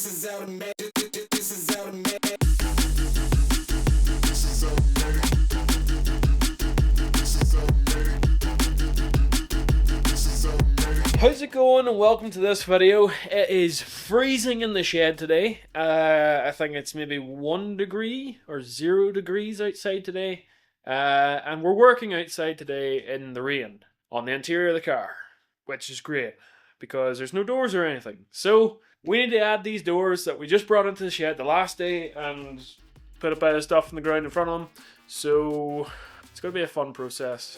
This is automatic. This is automatic. How's it going, and welcome to this video. It is freezing in the shed today. I think it's maybe 1 degree or 0 degrees outside today. And we're working outside today in the rain on the interior of the car, which is great because there's no doors or anything. So we need to add these doors that we just brought into the shed the last day and put a bit of stuff on the ground in front of them. So it's going to be a fun process.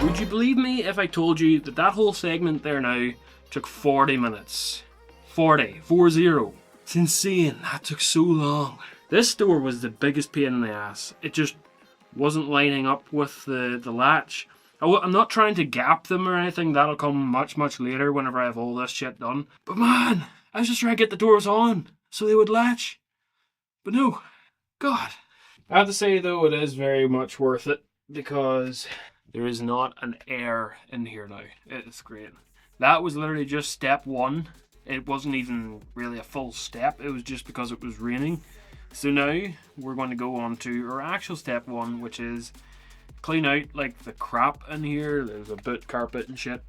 Would you believe me if I told you that that whole segment there now took 40 minutes? 40. It's insane. That took so long. This door was the biggest pain in the ass. It just wasn't lining up with the latch. I'm not trying to gap them or anything. That'll come much later whenever I have all this shit done. But man, I was just trying to get the doors on so they would latch. But no. God. I have to say though, it is very much worth it because there is not an air in here now. It's great. That was literally just step one. It wasn't even really a full step. It was just because it was raining. So now we're going to go on to our actual step one, which is clean out like the crap in here. There's a boot carpet and shit.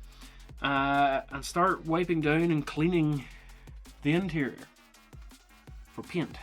And start wiping down and cleaning the interior for paint.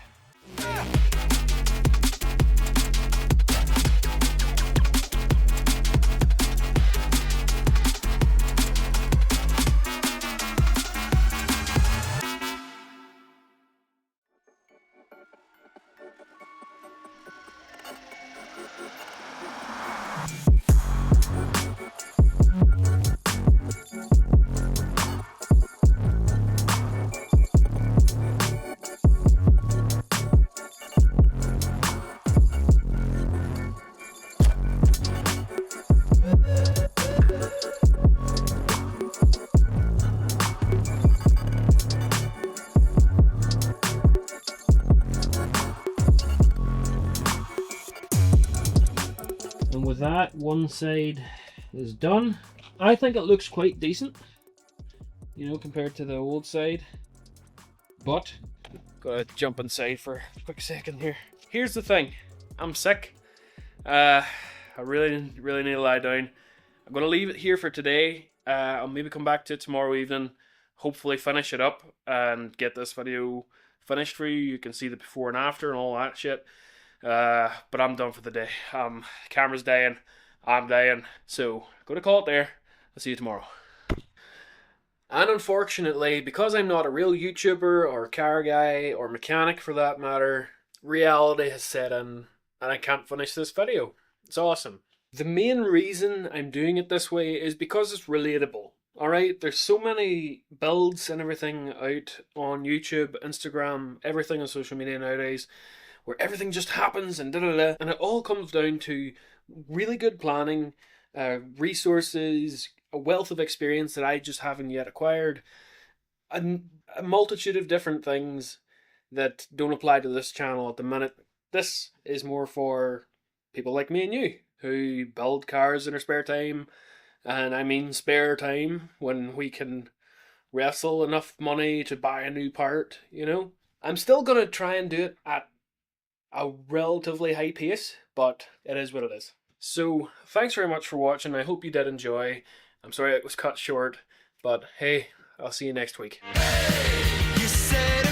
And with that, one side is done. I think it looks quite decent, you know, compared to the old side. But, gotta jump inside for a quick second here. Here's the thing, I'm sick. I really need to lie down. I'm gonna leave it here for today. I'll maybe come back to it tomorrow evening, hopefully finish it up and get this video finished for you. You can see the before and after and all that shit. But I'm done for the day. Camera's dying, I'm dying, so gonna call it there. I'll see you tomorrow. And unfortunately, because I'm not a real YouTuber or car guy or mechanic for that matter, reality has set in and I can't finish this video. It's awesome. The main reason I'm doing it this way is because it's relatable. Alright, there's so many builds and everything out on YouTube, Instagram, everything on social media nowadays, where everything just happens and da-da-da, and it all comes down to really good planning, resources, a wealth of experience that I just haven't yet acquired, and a multitude of different things that don't apply to this channel at the minute. This is more for people like me and you, who build cars in our spare time, and I mean spare time, when we can wrestle enough money to buy a new part, you know? I'm still going to try and do it at a relatively high pace, but it is what it is. So, thanks very much for watching. I hope you did enjoy. I'm sorry it was cut short, but hey, I'll see you next week. You said